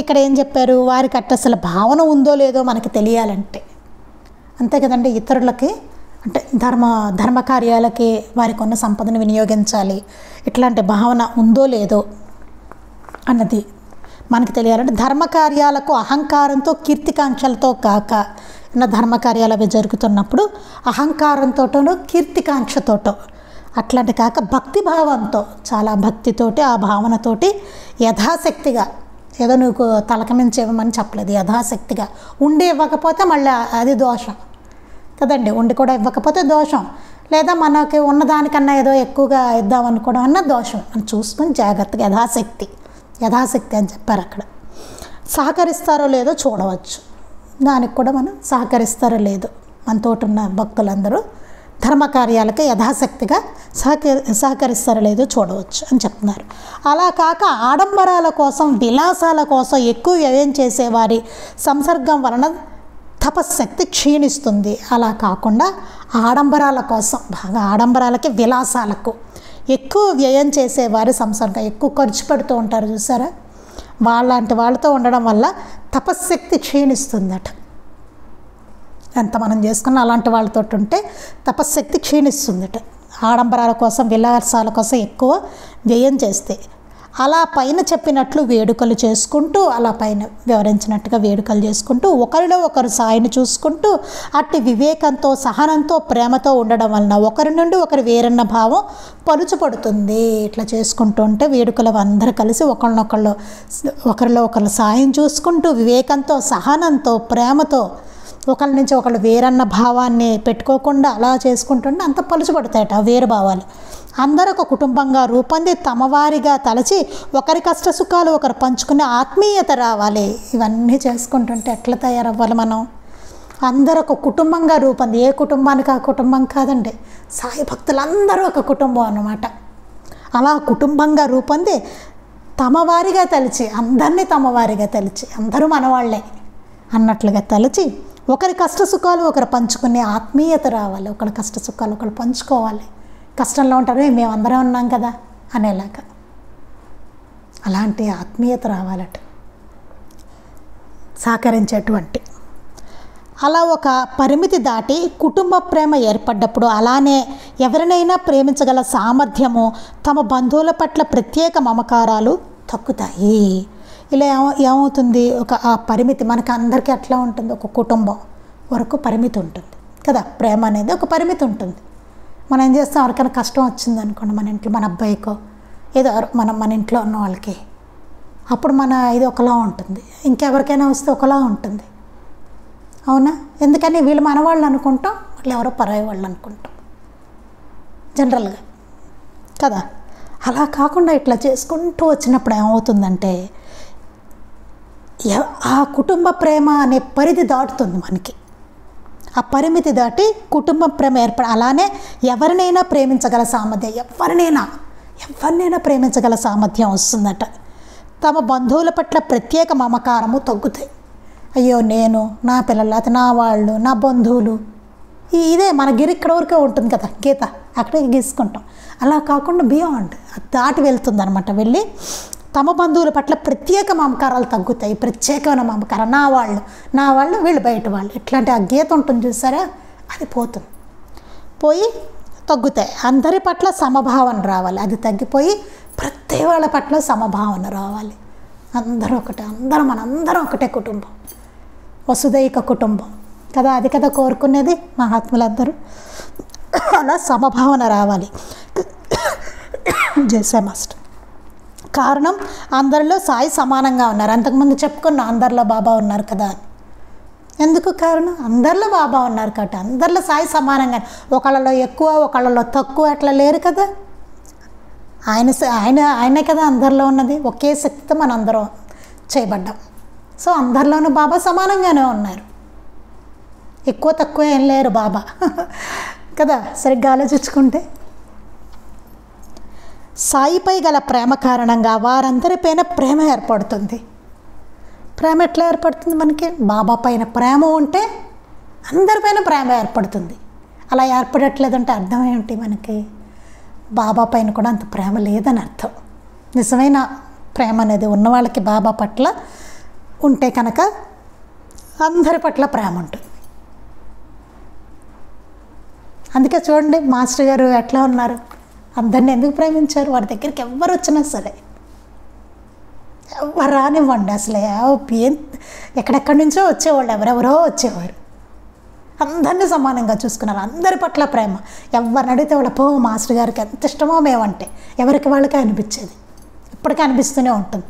ఇక్కడ ఏం చెప్పారు, వారికట్టి అసలు భావన ఉందో లేదో మనకి తెలియాలంటే అంతే కదండి. ఇతరులకి అంటే ధర్మకార్యాలకి వారికి ఉన్న సంపదను వినియోగించాలి ఇట్లాంటి భావన ఉందో లేదో అన్నది మనకి తెలియాలంటే ధర్మకార్యాలకు అహంకారంతో కీర్తికాంక్షలతో కాక ఉన్న ధర్మకార్యాలు అవి జరుగుతున్నప్పుడు అహంకారంతోటో కీర్తికాంక్షతోటో అట్లాంటి కాక భక్తిభావంతో చాలా భక్తితోటి ఆ భావనతోటి యథాశక్తిగా ఏదో నువ్వు తలకమించి ఇవ్వమని చెప్పలేదు, యథాశక్తిగా ఉండి ఇవ్వకపోతే మళ్ళీ అది దోషం కదండి. ఉండి కూడా ఇవ్వకపోతే దోషం, లేదా మనకి ఉన్నదానికన్నా ఏదో ఎక్కువగా ఇద్దామనుకోవడం అన్న దోషం. మనం చూసుకొని జాగ్రత్తగా యథాశక్తి అని చెప్పారు అక్కడ. సహకరిస్తారో లేదో చూడవచ్చు, దానికి కూడా మనం సహకరిస్తారో లేదో మనతోటి ఉన్న భక్తులందరూ ధర్మకార్యాలకి యథాశక్తిగా సహకరిస్తారో లేదో చూడవచ్చు అని చెప్తున్నారు. అలా కాక ఆడంబరాల కోసం విలాసాల కోసం ఎక్కువ వ్యయం చేసేవారి సంసర్గం వలన తపశ్శక్తి క్షీణిస్తుంది. అలా కాకుండా ఆడంబరాల కోసం, బాగా ఆడంబరాలకి, విలాసాలకు ఎక్కువ వ్యయం చేసేవారు సంసారంగా ఎక్కువ ఖర్చు పెడుతూ ఉంటారు చూసారా, వాళ్ళంటి వాళ్ళతో ఉండడం వల్ల తపశ్శక్తి క్షీణిస్తుందట. ఎంత మనం చేసుకున్న అలాంటి వాళ్ళతో ఉంటే తపశ్శక్తి క్షీణిస్తుందట. ఆడంబరాల కోసం, విలాసాల కోసం ఎక్కువ వ్యయం చేస్తే. అలా పైన చెప్పినట్లు వేడుకలు చేసుకుంటూ, అలా పైన వివరించినట్టుగా వేడుకలు చేసుకుంటూ, ఒకరిలో ఒకరు సాయిని చూసుకుంటూ, అట్టి వివేకంతో, సహనంతో, ప్రేమతో ఉండడం వలన ఒకరి నుండి ఒకరు వేరన్న భావం పలుచపడుతుంది. ఇట్లా చేసుకుంటూ ఉంటే వేడుకలు అందరూ కలిసి ఒకరిలో ఒకరు సాయం చూసుకుంటూ, వివేకంతో, సహనంతో, ప్రేమతో, ఒకరి నుంచి ఒకళ్ళు వేరన్న భావాన్ని పెట్టుకోకుండా అలా చేసుకుంటుంటే అంత పలుచబడతాయట వేరు భావాలు. అందరూ ఒక కుటుంబంగా రూపొంది తమవారిగా తలచి ఒకరి కష్ట సుఖాలు ఒకరు పంచుకునే ఆత్మీయత రావాలి. ఇవన్నీ చేసుకుంటుంటే ఎట్లా తయారవ్వాలి మనం? అందరూ ఒక కుటుంబంగా రూపొంది, ఏ కుటుంబానికి ఆ కుటుంబం కాదండి, సాయి భక్తులందరూ ఒక కుటుంబం అన్నమాట. అలా కుటుంబంగా రూపొంది తమవారిగా తలిచి, అందరినీ తమవారిగా తలిచి, అందరూ మనవాళ్లే అన్నట్లుగా తలచి ఒకరి కష్ట సుఖాలు ఒకరు పంచుకునే ఆత్మీయత రావాలి. ఒకరి కష్ట సుఖాలు ఒకరు పంచుకోవాలి. కష్టంలో ఉంటారు, మేము అందరం ఉన్నాం కదా అనేలాగా అలాంటి ఆత్మీయత రావాలట, సహకరించేటువంటి. అలా ఒక పరిమితి దాటి కుటుంబ ప్రేమ ఏర్పడ్డప్పుడు, అలానే ఎవరినైనా ప్రేమించగల సామర్థ్యము, తమ బంధువుల పట్ల ప్రత్యేక మమకారాలు తగ్గుతాయి. ఇలా ఏమవుతుంది, ఆ పరిమితి మనకు అందరికీ అట్లా ఉంటుంది. ఒక కుటుంబం వరకు పరిమితి ఉంటుంది కదా, ప్రేమ అనేది ఒక పరిమితి ఉంటుంది. మనం ఏం చేస్తాం, ఎవరికైనా కష్టం వచ్చింది అనుకోండి, మన ఇంట్లో మన అబ్బాయికో ఏదో మన ఇంట్లో ఉన్న వాళ్ళకి, అప్పుడు మన ఇది ఒకలా ఉంటుంది, ఇంకెవరికైనా వస్తే ఒకలా ఉంటుంది. అవునా? ఎందుకని వీళ్ళు మనవాళ్ళు అనుకుంటాం, వాళ్ళు ఎవరో పరాయి వాళ్ళు అనుకుంటాం జనరల్గా కదా. అలా కాకుండా ఇట్లా చేసుకుంటూ వచ్చినప్పుడు ఏమవుతుందంటే, ఆ కుటుంబ ప్రేమ అనే పరిధి దాటుతుంది మనకి. ఆ పరిమితి దాటి కుటుంబ ప్రేమ అలానే ఎవరినైనా ప్రేమించగల సామర్థ్యం, ఎవరినైనా ప్రేమించగల సామర్థ్యం వస్తుందట. తమ బంధువుల పట్ల ప్రత్యేక మమకారము తగ్గుతాయి. అయ్యో నేను, నా పిల్లలు, అది నా వాళ్ళు, నా బంధువులు, ఇదే మన గిరి ఇక్కడ వరకే ఉంటుంది కదా గీత, అక్కడే గీసుకుంటాం. అలా కాకుండా బియాండ్ దాటి వెళ్తుంది అనమాట. వెళ్ళి తమ బంధువుల పట్ల ప్రత్యేక మమకారాలు తగ్గుతాయి. ప్రత్యేకమైన మమకారం, నా వాళ్ళు వీళ్ళు బయట వాళ్ళు, ఇట్లాంటి ఆ గీత ఉంటుంది చూసారా, అది పోయి తగ్గుతాయి. అందరి పట్ల సమభావన రావాలి, అది తగ్గిపోయి ప్రతి వాళ్ళ పట్ల సమభావన రావాలి. అందరూ ఒకటే, మనందరం ఒకటే కుటుంబం, వసుదైక కుటుంబం కదా, అది కదా కోరుకునేది మహాత్ములందరూ. అలా సమభావన రావాలి. జైసే మాస్టర్. కారణం, అందరిలో సాయి సమానంగా ఉన్నారు. అంతకుముందు చెప్పుకున్నాం అందరిలో బాబా ఉన్నారు కదా అని. ఎందుకు కారణం, అందరిలో బాబా ఉన్నారు కాబట్టి అందరిలో సాయి సమానంగా, ఒకళ్ళలో ఎక్కువ ఒకళ్ళలో తక్కువ అట్లా లేరు కదా. ఆయనే కదా అందరిలో ఉన్నది. ఒకే శక్తితో మనం అందరం చేయబడ్డాం. సో అందరిలోనూ బాబా సమానంగానే ఉన్నారు, ఎక్కువ తక్కువ ఏం లేరు బాబా కదా. సరిగ్గా ఆలోచించుకుంటే సాయిపై గల ప్రేమ కారణంగా వారందరిపైన ప్రేమ ఏర్పడుతుంది. ప్రేమ ఎట్లా ఏర్పడుతుంది మనకి? బాబా పైన ప్రేమ ఉంటే అందరిపైన ప్రేమ ఏర్పడుతుంది. అలా ఏర్పడట్లేదంటే అర్థం ఏమిటి మనకి? బాబా పైన కూడా అంత ప్రేమ లేదని అర్థం. నిజమైన ప్రేమ అనేది ఉన్న వాళ్ళకి బాబా పట్ల ఉంటే కనుక అందరి పట్ల ప్రేమ ఉంటుంది. అందుకే చూడండి మాస్టర్ గారు ఎట్లా ఉన్నారు, అందరిని ఎందుకు ప్రేమించారు? వారి దగ్గరికి ఎవరు వచ్చినా సరే, ఎవరు రానివ్వండి, అసలు ఎక్కడెక్కడి నుంచో వచ్చేవాళ్ళు, ఎవరెవరో వచ్చేవారు, అందరినీ సమానంగా చూసుకున్నారు. అందరి పట్ల ప్రేమ. ఎవరిని అడిగితే వాళ్ళ మాస్టర్ గారికి ఎంత ఇష్టమో మేమంటే ఎవరికి వాళ్ళకి అనిపించేది, ఇప్పటికీ అనిపిస్తూనే ఉంటుంది.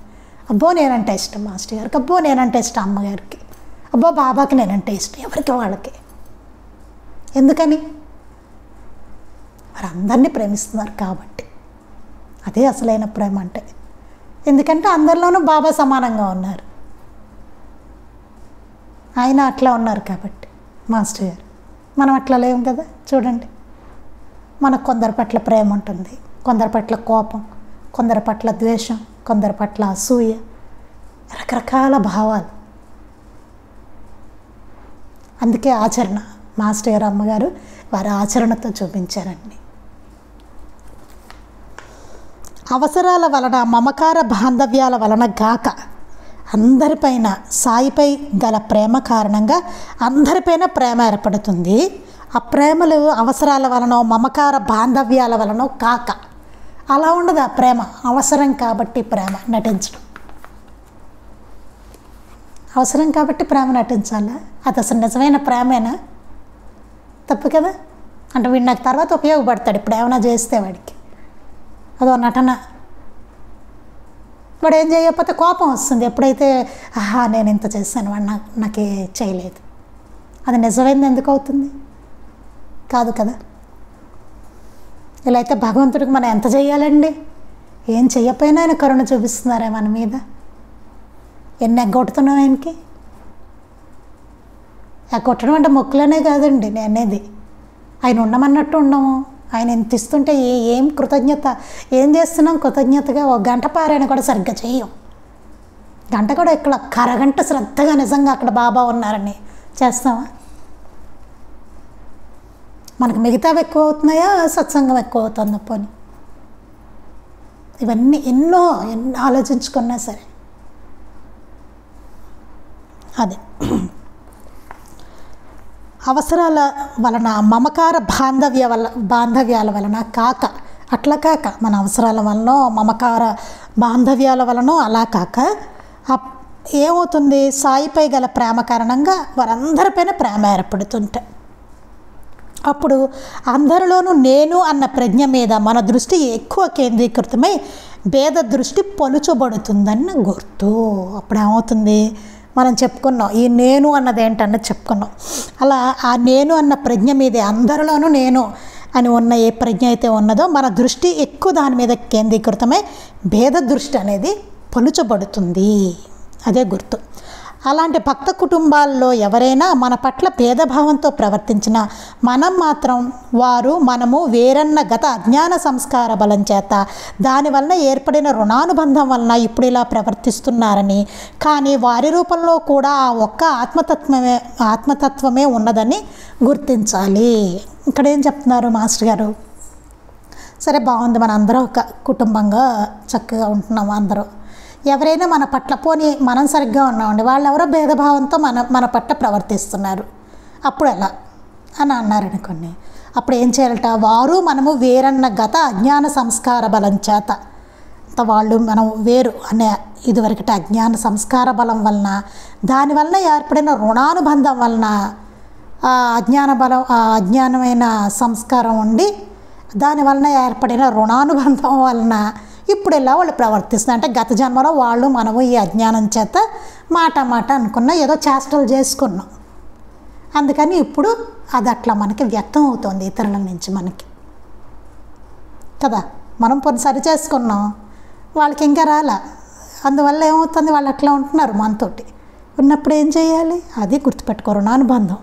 అబ్బో నేనంటే ఇష్టం మాస్టర్ గారికి, అబ్బో నేనంటే ఇష్టం అమ్మగారికి, అబ్బో బాబాకి నేనంటే ఇష్టం, ఎవరికి వాళ్ళకి. ఎందుకని? వారు అందరినీ ప్రేమిస్తున్నారు కాబట్టి. అదే అసలైన ప్రేమ అంటే. ఎందుకంటే అందరిలోనూ బాబా సమానంగా ఉన్నారు, ఆయన అట్లా ఉన్నారు కాబట్టి మాస్టర్ గారు. మనం అట్లా లేము కదా. చూడండి, మనకు కొందరి పట్ల ప్రేమ ఉంటుంది, కొందరి పట్ల కోపం, కొందరి పట్ల ద్వేషం, కొందరి పట్ల అసూయ, రకరకాల భావాలు. అందుకే ఆచరణ, మాస్టర్ గారు అమ్మగారు వారి ఆచరణతో చూపించారండి. అవసరాల వలన, మమకార బాంధవ్యాల వలన గాక అందరిపైన సాయిపై గల ప్రేమ కారణంగా అందరిపైన ప్రేమ ఏర్పడుతుంది. ఆ ప్రేమలు అవసరాల వలన, మమకార బాంధవ్యాల వలన కాక, అలా ఉండదు. ఆ ప్రేమ అవసరం కాబట్టి ప్రేమ నటించడం, అవసరం కాబట్టి ప్రేమ నటించాలా? అది అసలు నిజమైన ప్రేమేనా? తప్పు కదా. అంటే వీడు నాకు తర్వాత ఉపయోగపడతాడు, ఇప్పుడు ఏమైనా చేస్తే వాడికి అదో నటన. వాడు ఏం చేయకపోతే కోపం వస్తుంది ఎప్పుడైతే, ఆహా నేను ఇంత చేశాను, వాడు నాకే చేయలేదు. అది నిజమైంది ఎందుకు అవుతుంది? కాదు కదా. ఇలా అయితే భగవంతుడికి మనం ఎంత చేయాలండి? ఏం చెయ్యపోయినా ఆయన కరుణ చూపిస్తున్నారే మన మీద. ఎన్ని ఎగ్గొట్టుతున్నాం ఆయనకి. ఎగ్గొట్టడం అంటే మొక్కులనే కాదండి నేను అనేది. ఆయన ఉండమన్నట్టు ఉండము. ఆయన ఎంత ఇస్తుంటే ఏం కృతజ్ఞత, ఏం చేస్తున్నాం కృతజ్ఞతగా? ఒక గంట పారాయణ కూడా సరిగ్గా చెయ్యం. గంట కూడా ఇక్కడ అరగంట శ్రద్ధగా నిజంగా అక్కడ బాబా ఉన్నారని చేస్తామా? మనకు మిగతావి ఎక్కువ అవుతున్నాయా, సత్సంగం ఎక్కువ అవుతుందా? పోనీ ఇవన్నీ ఎన్నో ఆలోచించుకున్నా సరే అదే అవసరాల వలన, మమకార బాంధవ్యాల వలన కాక, అట్లా కాక మన అవసరాల వలన, మమకార బాంధవ్యాల వలన అలా కాక ఏమవుతుంది? సాయిపై గల ప్రేమ కారణంగా వారందరిపైన ప్రేమ ఏర్పడుతుంటాయి. అప్పుడు అందరిలోనూ నేను అన్న ప్రజ్ఞ మీద మన దృష్టి ఎక్కువ కేంద్రీకృతమై భేద దృష్టి పొలుచబడుతుందని గుర్తు. అప్పుడు ఏమవుతుంది? మనం చెప్పుకున్నాం ఈ నేను అన్నది ఏంటన్నది చెప్పుకున్నాం. అలా ఆ నేను అన్న ప్రజ్ఞ మీదే, అందరిలోనూ నేను అని ఉన్న ఏ ప్రజ్ఞ అయితే ఉన్నదో మన దృష్టి ఎక్కువ దాని మీద కేంద్రీకృతమై భేద దృష్టి అనేది పొలుచబడుతుంది. అదే గుర్తు. అలాంటి భక్త కుటుంబాల్లో ఎవరైనా మన పట్ల భేదభావంతో ప్రవర్తించినా మనం మాత్రం వారు మనము వేరన్న గత అజ్ఞాన సంస్కార బలం చేత దానివల్ల ఏర్పడిన రుణానుబంధం వలన ఇప్పుడు ఇలా ప్రవర్తిస్తున్నారని, కానీ వారి రూపంలో కూడా ఆ ఒక్క ఆత్మతత్వమే ఉన్నదని గుర్తించాలి. ఇక్కడ ఏం చెప్తున్నారు మాస్టర్ గారు? సరే బాగుంది, మన అందరూ ఒక కుటుంబంగా చక్కగా ఉంటున్నాము. అందరూ ఎవరైనా మన పట్ల, పోనీ మనం సరిగ్గా ఉన్నామండి, వాళ్ళు ఎవరో భేదభావంతో మన పట్ల ప్రవర్తిస్తున్నారు, అప్పుడు ఎలా అని అన్నారనుకోండి. అప్పుడు ఏం చేయాలట? వారు మనము వేరన్న గత అజ్ఞాన సంస్కార బలం చేత, వాళ్ళు మనం వేరు అనే ఇదివరకటి అజ్ఞాన సంస్కార బలం వలన, దానివల్ల ఏర్పడిన రుణానుబంధం వలన, అజ్ఞానమైన సంస్కారం ఉండి దానివలన ఏర్పడిన రుణానుబంధం వలన ఇప్పుడు ఇలా వాళ్ళు ప్రవర్తిస్తున్నారు. అంటే గత జన్మలో వాళ్ళు మనము ఈ అజ్ఞానం చేత మాట అనుకున్నా, ఏదో చేష్టలు చేసుకున్నాం, అందుకని ఇప్పుడు అది అట్లా మనకి వ్యక్తం అవుతుంది ఇతరుల నుంచి మనకి కదా. మనం పొద్దు సరి చేసుకున్నాం, వాళ్ళకి ఇంకా రాలా, అందువల్ల ఏమవుతుంది? వాళ్ళు అట్లా ఉంటున్నారు మనతోటి. ఉన్నప్పుడు ఏం చేయాలి? అది గుర్తుపెట్టుకో, రుణానుబంధం.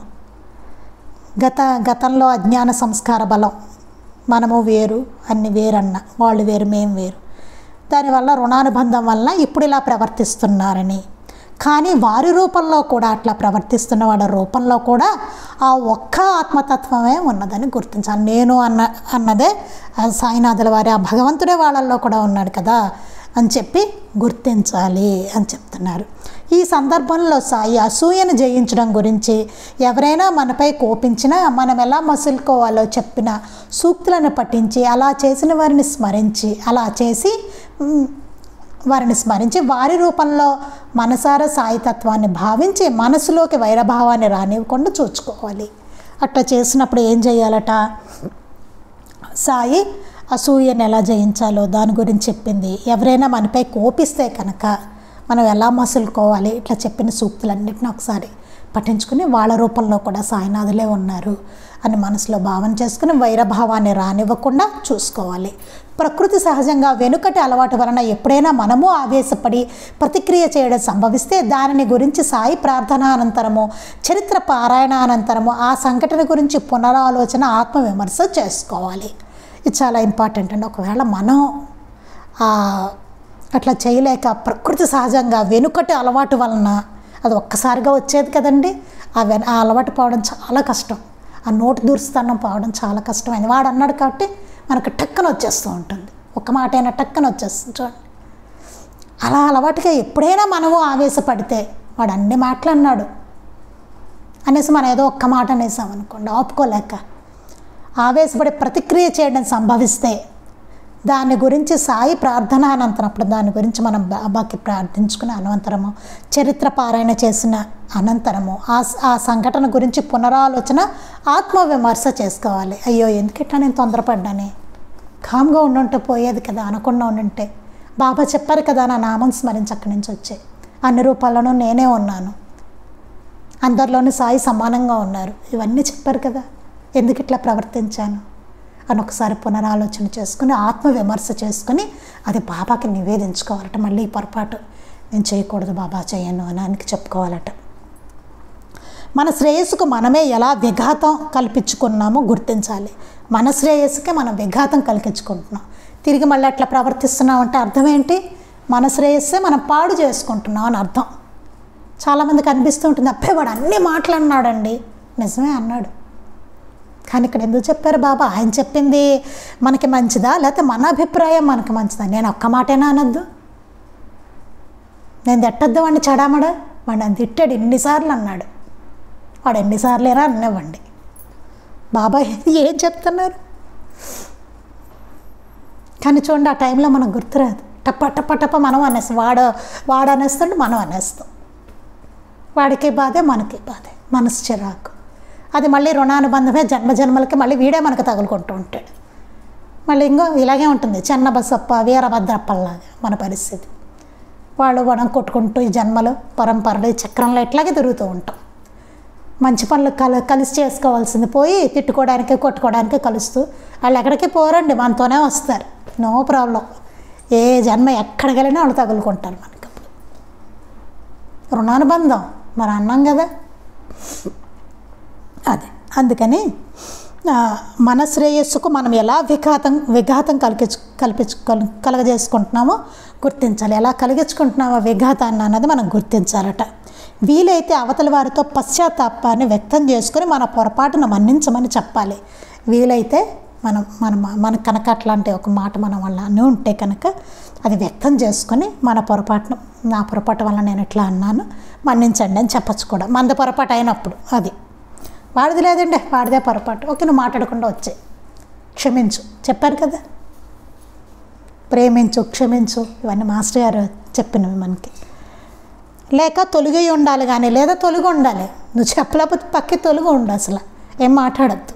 గతంలో అజ్ఞాన సంస్కార బలం, మనము వేరు, అన్ని వేరన్న, వాళ్ళు వేరు, మేము వేరు, దానివల్ల రుణానుబంధం వల్ల ఇప్పుడు ఇలా ప్రవర్తిస్తున్నారని, కానీ వారి రూపంలో కూడా, అట్లా ప్రవర్తిస్తున్న వాళ్ళ రూపంలో కూడా ఆ ఒక్క ఆత్మతత్వమే ఉన్నదని గుర్తించాలి. నేను అన్నదే సాయినాథుల వారి, ఆ భగవంతుడే వాళ్ళల్లో కూడా ఉన్నాడు కదా అని చెప్పి గుర్తించాలి అని చెప్తున్నారు. ఈ సందర్భంలో సాయి అసూయను జయించడం గురించి, ఎవరైనా మనపై కోపించినా మనం ఎలా మసులుకోవాలో చెప్పిన సూక్తులను పఠించి, అలా చేసిన వారిని స్మరించి వారి రూపంలో మనసారా సాయితత్వాన్ని భావించి మనసులోకి వైరభావాన్ని రానివ్వకుండా చూసుకోవాలి. అట్లా చేసినప్పుడు ఏం చేయాలట? సాయి అసూయను ఎలా జయించాలో దాని గురించి చెప్పింది. ఎవరైనా మనపై కోపిస్తే కనుక మనం ఎలా మసులుకోవాలి, ఇట్లా చెప్పిన సూక్తులన్నింటినీ ఒకసారి పఠించుకుని వాళ్ళ రూపంలో కూడా సాయినాథులే ఉన్నారు అని మనసులో భావన చేసుకుని వైరభావాన్ని రానివ్వకుండా చూసుకోవాలి. ప్రకృతి సహజంగా వెనుకటి అలవాటు వలన ఎప్పుడైనా మనము ఆవేశపడి ప్రతిక్రియ చేయడం సంభవిస్తే దానిని గురించి సాయి ప్రార్థనానంతరము, చరిత్ర పారాయణానంతరము ఆ సంఘటన గురించి పునరాలోచన, ఆత్మవిమర్శ చేసుకోవాలి. ఇది చాలా ఇంపార్టెంట్ అండి. ఒకవేళ మనం అట్లా చేయలేక ప్రకృతి సహజంగా వెనుకటి అలవాటు వలన అది ఒక్కసారిగా వచ్చేది కదండి. ఆ అలవాటు పోవడం చాలా కష్టం. ఆ నోటి దూర్స్థానం పోవడం చాలా కష్టమైంది. వాడు అన్నాడు కాబట్టి మనకు టక్కన వచ్చేస్తూ ఉంటుంది. ఒక్క మాట అయినా టక్కన వచ్చేస్తుంది చూడండి. అలా అలవాటుగా ఎప్పుడైనా మనము ఆవేశపడితే వాడు అన్ని మాటలు అన్నాడు అనేసి మనం ఏదో ఒక్క మాట అనేసాం అనుకోండి, ఆపుకోలేక ఆవేశపడి ప్రతిక్రియ చేయడం సంభవిస్తే దాని గురించి సాయి ప్రార్థన అనంతరప్పుడు దాని గురించి మనం బాబాకి ప్రార్థించుకుని అనంతరము చరిత్ర పారాయణ చేసిన అనంతరము ఆ సంఘటన గురించి పునరాలోచన ఆత్మవిమర్శ చేసుకోవాలి. అయ్యో ఎందుకిట్లా నేను తొందరపడ్డానే, కామ్గా ఉండుంటే పోయేది కదా, అనకుండా ఉండుంటే. బాబా చెప్పారు కదా నా నామం స్మరించి అక్కడి నుంచి వచ్చే అన్ని రూపాల్లోనూ నేనే ఉన్నాను, అందరిలోనూ సాయి సమానంగా ఉన్నారు, ఇవన్నీ చెప్పారు కదా, ఎందుకు ఇట్లా ప్రవర్తించాను అని ఒకసారి పునరాలోచన చేసుకుని ఆత్మవిమర్శ చేసుకుని అది బాబాకి నివేదించుకోవాలట. మళ్ళీ ఈ పొరపాటు నేను చేయకూడదు బాబా, చేయను అని ఆయనకి చెప్పుకోవాలట. మన శ్రేయస్సుకు మనమే ఎలా విఘాతం కల్పించుకున్నామో గుర్తించాలి. మన శ్రేయస్సుకే మనం విఘాతం కల్పించుకుంటున్నాం, తిరిగి మళ్ళీ అట్లా ప్రవర్తిస్తున్నాం అంటే అర్థం ఏంటి? మన శ్రేయస్సే మనం పాడు చేసుకుంటున్నాం అని అర్థం. చాలామందికి అనిపిస్తూ ఉంటుంది, అబ్బే వాడు అన్నీ మాట్లాడినాడండి. నిజమే అన్నాడు, కానీ ఇక్కడ ఎందుకు చెప్పారు బాబా? ఆయన చెప్పింది మనకి మంచిదా లేకపోతే మన అభిప్రాయం మనకి మంచిదా? నేను ఒక్క మాటేనా అనొద్దు, నేను తిట్టద్దు వాడిని చెడామడా, వాడు నన్ను తిట్టాడు ఎన్నిసార్లు అన్నాడు, వాడు ఎన్నిసార్లు ఏరా అనివ్వండి. బాబా ఏం చెప్తున్నారు? కానీ చూడండి ఆ టైంలో మనకు గుర్తురాదు, టప్ప టప్ప టప్ప మనం అనేస్తాం, వాడు అనేస్తాడు, మనం అనేస్తాం. వాడికి బాధే మనకి బాధే, మనసు చిరాకు. అది మళ్ళీ రుణానుబంధమే, జన్మజన్మలకి మళ్ళీ వీడే మనకు తగులుకుంటూ ఉంటాడు. మళ్ళీ ఇంకో ఇలాగే ఉంటుంది, చిన్న బసప్ప వీరభద్రప్పల్లాగా మన పరిస్థితి. వాళ్ళు మనం కొట్టుకుంటూ ఈ జన్మలు పరంపరలు ఈ చక్రంలో ఇట్లాగే తిరుగుతూ ఉంటాం. మంచి పనులు కలిసి చేసుకోవాల్సింది పోయి తిట్టుకోవడానికి కొట్టుకోవడానికి కలుస్తూ వాళ్ళు ఎక్కడికి పోరండి, మనతోనే వస్తారు, నో ప్రాబ్లం. ఏ జన్మ ఎక్కడికి వెళ్ళినా వాళ్ళు తగులుకుంటారు మనకి. రుణానుబంధం మరి అన్నాం కదా అది. అందుకని మన శ్రేయస్సుకు మనం ఎలా విఘాతం కలగజేసుకుంటున్నామో గుర్తించాలి. ఎలా కలిగించుకుంటున్నామో విఘాతాన్ని అన్నది మనం గుర్తించాలట. వీలైతే అవతలి వారితో పశ్చాత్తాపాన్ని వ్యక్తం చేసుకొని మన పొరపాటును మన్నించమని చెప్పాలి. వీలైతే మన కనుక అట్లాంటి ఒక మాట మన వల్ల అని ఉంటే కనుక అది వ్యక్తం చేసుకొని మన పొరపాటును, నా పొరపాటు వల్ల నేను ఇట్లా అన్నాను మన్నించండి అని చెప్పచ్చు కూడా. మనది పొరపాటు అయినప్పుడు అది వాడిది లేదండి, వాడిదే పొరపాటు, ఓకే నువ్వు మాట్లాడకుండా వచ్చే క్షమించు చెప్పారు కదా, ప్రేమించు క్షమించు, ఇవన్నీ మాస్టర్ గారు చెప్పినవి మనకి. లేక తొలగి ఉండాలి కానీ, లేదా తొలగి ఉండాలి, నువ్వు చెప్పలేకపోతే పక్కి తొలగి ఉండు, అసలు ఏం మాట్లాడద్దు,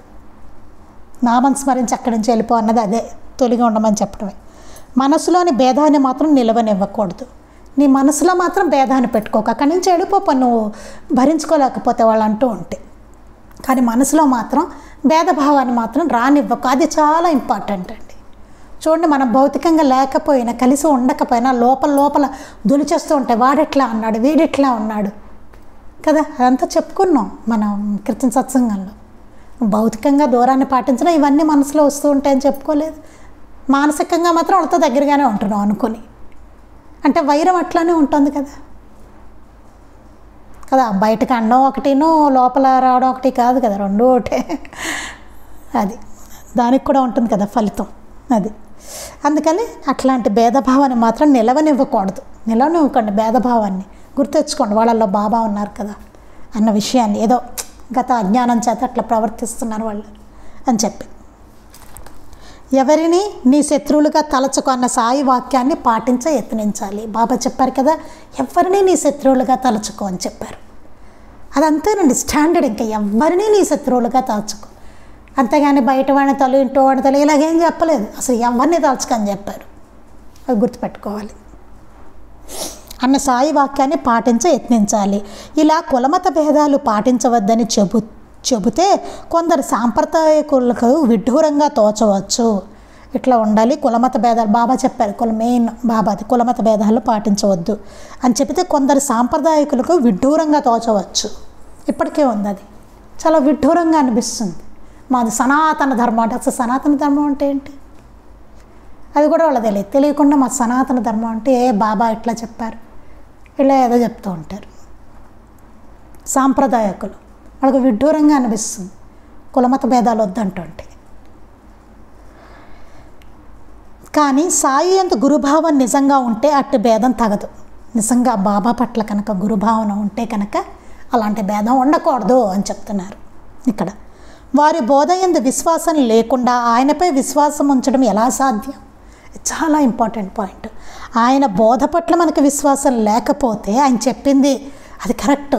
నామం స్మరించి అక్కడి నుంచి వెళ్ళిపో అన్నది అదే, తొలగి ఉండమని చెప్పడమే. మనసులోని భేదాన్ని మాత్రం నిలవనివ్వకూడదు. నీ మనసులో మాత్రం భేదాన్ని పెట్టుకోక అక్కడి నుంచి వెళ్ళిపోప, నువ్వు భరించుకోలేకపోతే వాళ్ళు అంటూ ఉంటే. కానీ మనసులో మాత్రం భేదభావాన్ని మాత్రం రానివ్వకు, అది చాలా ఇంపార్టెంట్ అండి. చూడండి, మనం భౌతికంగా లేకపోయినా కలిసి ఉండకపోయినా లోపల దులిచేస్తూ ఉంటాయి, వాడెట్లా అన్నాడు వీడెట్లా ఉన్నాడు కదా, అదంతా చెప్పుకున్నాం మనం కృతం సత్సంగంలో. భౌతికంగా దూరాన్ని పాటించినా ఇవన్నీ మనసులో వస్తూ ఉంటాయని చెప్పుకోలేదు. మానసికంగా మాత్రం వాళ్ళతో దగ్గరగానే ఉంటున్నాం అనుకుని, అంటే వైరం అట్లానే ఉంటుంది కదా బయటకు అనడం ఒకటిను లోపల రావడం ఒకటి కాదు కదా, రెండు ఒకటే. అది దానికి కూడా ఉంటుంది కదా ఫలితం అది. అందుకని అట్లాంటి భేదభావాన్ని మాత్రం నిలవనివ్వకండి. భేదభావాన్ని గుర్తెచ్చుకోండి, వాళ్ళల్లో బాబా ఉన్నారు కదా అన్న విషయాన్ని, ఏదో గత అజ్ఞానం చేత అట్లా ప్రవర్తిస్తున్నారు వాళ్ళు అని చెప్పి. ఎవరిని నీ శత్రువులుగా తలచుకున్న సాయి వాక్యాన్ని పాటించ యత్నించాలి. బాబా చెప్పారు కదా, ఎవరిని నీ శత్రువులుగా తలచుకో అని చెప్పారు. అదంతేనండి స్టాండర్డ్, ఇంకా ఎవరిని నీ శత్రువులుగా తలచుకో, అంతేగాని బయట వాడిని తల ఇంటో వాడిని తల ఇలాగేం చెప్పలేదు, అసలు ఎవరిని తలచుకని చెప్పారు. అది గుర్తుపెట్టుకోవాలి. అన్న సాయి వాక్యాన్ని పాటించ యత్నించాలి. ఇలా కులమత భేదాలు పాటించవద్దని చెబితే కొందరు సాంప్రదాయకులకు విడ్డూరంగా తోచవచ్చు. ఇట్లా ఉండాలి, కులమత భేదాలు బాబా చెప్పారు, మెయిన్ బాబాది కులమత భేదాలు పాటించవద్దు అని చెబితే కొందరు సాంప్రదాయకులకు విడ్డూరంగా తోచవచ్చు. ఇప్పటికే ఉంది, అది చాలా విడ్డూరంగా అనిపిస్తుంది. మాది సనాతన ధర్మం అంటే, అసలు సనాతన ధర్మం అంటే ఏంటి అది కూడా వాళ్ళ తెలియకుండా మా సనాతన ధర్మం అంటే బాబా ఇట్లా చెప్పారు, ఇలా ఏదో చెప్తూ ఉంటారు. సాంప్రదాయకులు, వాళ్ళకు విడ్డూరంగా అనిపిస్తుంది కులమత భేదాలు వద్దంటుంటే. కానీ సాయి యందు గురుభావం నిజంగా ఉంటే అట్టి భేదం తగదు. నిజంగా బాబా పట్ల కనుక గురుభావన ఉంటే కనుక అలాంటి భేదం ఉండకూడదు అని చెప్తున్నారు ఇక్కడ. వారి బోధ యందు విశ్వాసం లేకుండా ఆయనపై విశ్వాసం ఉంచడం ఎలా సాధ్యం? చాలా ఇంపార్టెంట్ పాయింట్. ఆయన బోధ పట్ల మనకు విశ్వాసం లేకపోతే, ఆయన చెప్పింది అది కరెక్ట్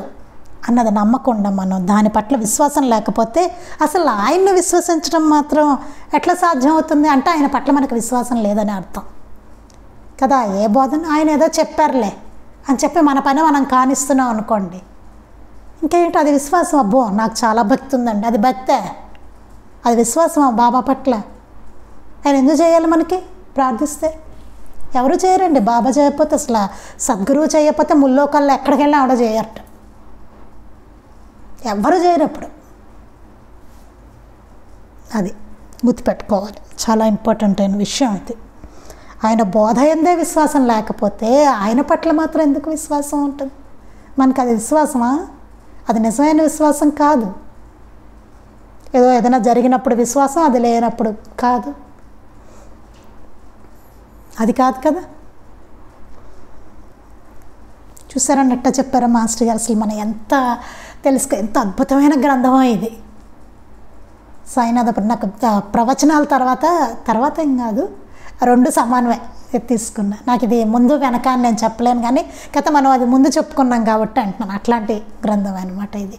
అన్నది నమ్మకుండా మనం దాని పట్ల విశ్వాసం లేకపోతే అసలు ఆయన్ని విశ్వసించడం మాత్రం ఎట్లా సాధ్యం అవుతుంది? అంటే ఆయన పట్ల మనకు విశ్వాసం లేదని అర్థం కదా. ఏ బోధన ఆయన ఏదో చెప్పారులే అని చెప్పి మన పని మనం కానిస్తున్నాం అనుకోండి, ఇంకేంటి అది విశ్వాసం? అబ్బో నాకు చాలా భక్తి ఉందండి, అది భక్తే? అది విశ్వాసమా బాబా పట్ల? ఆయన ఎందుకు చేయాలి? మనకి ప్రార్థిస్తే ఎవరు చేయరండి. బాబా చేయకపోతే, అసలు సద్గురువు చేయకపోతే ముల్లోకల్లో ఎక్కడికి వెళ్ళి ఆవిడ చేయరట, ఎవ్వరు చేయరు అప్పుడు. అది గుర్తుపెట్టుకోవాలి, చాలా ఇంపార్టెంట్ అయిన విషయం అది. ఆయన బోధ ఎందే విశ్వాసం లేకపోతే ఆయన పట్ల మాత్రం ఎందుకు విశ్వాసం ఉంటుంది? మనకు అది విశ్వాసమా? అది నిజమైన విశ్వాసం కాదు. ఏదో ఏదైనా జరిగినప్పుడు విశ్వాసం, అది లేనప్పుడు కాదు. అది కాదు కదా. చూసారన్నట్ట చెప్పారా మాస్టర్ గారు? అసలు మనం ఎంత ఎంత అద్భుతమైన గ్రంథమో ఇది సాయినాథ. నాకు ప్రవచనాల తర్వాత ఏం కాదు, రెండు సమానమే తీసుకున్నా. నాకు ఇది ముందు వెనక అని నేను చెప్పలేను, కానీ కథ మనం అది ముందు చెప్పుకున్నాం కాబట్టి అంటున్నాను. అట్లాంటి గ్రంథం అనమాట ఇది.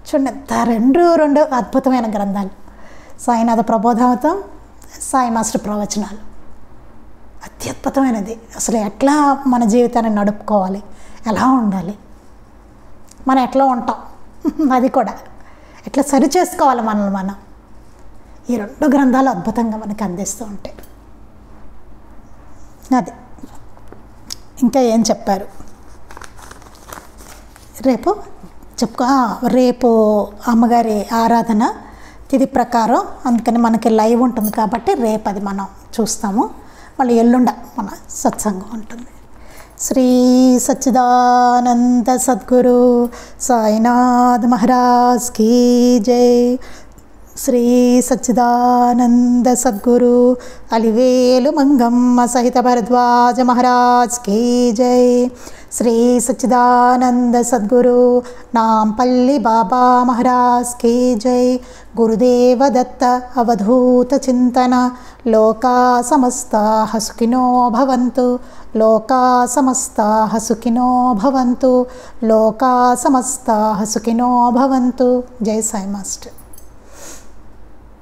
చూడండి, రెండు అద్భుతమైన గ్రంథాలు, సాయినాథ ప్రబోధామృతం, సాయి మాస్టర్ ప్రవచనాలు. అత్యద్భుతమైనది. అసలు ఎట్లా మన జీవితాన్ని నడుపుకోవాలి, ఎలా ఉండాలి, మనం ఎట్లా ఉంటాం, అది కూడా ఎట్లా సరి చేసుకోవాలి మనల్ని మనం, ఈ రెండు గ్రంథాలు అద్భుతంగా మనకి అందిస్తూ ఉంటాయి. అది ఇంకా ఏం చెప్పారు? రేపు అమ్మగారి ఆరాధన తిథి ప్రకారం, అందుకని మనకి లైవ్ ఉంటుంది కాబట్టి రేపు అది మనం చూస్తాము. మళ్ళీ ఎల్లుండ మన సత్సంగం ఉంటుంది. శ్రీ సచ్చిదానంద సద్గురు సాయినాథ్ మహారాజ్ కీ జై. శ్రీ సచ్చిదానంద సద్గురు అలివేలు మంగమ్మ సహిత భరద్వాజ మహారాజ్ కీ జై. శ్రీ సచ్చిదానంద సద్గురు నాంపల్లి బాబా మహారాజ్ కీ జై. గురుదేవ దత్త అవధూత చింతన. లోకా సమస్తాః సుఖినో భవంతు. లోకా సమస్తాః సుఖినో భవంతు. లోకా సమస్తాః సుఖినో భవంతు. జై సాయి మాస్టర్.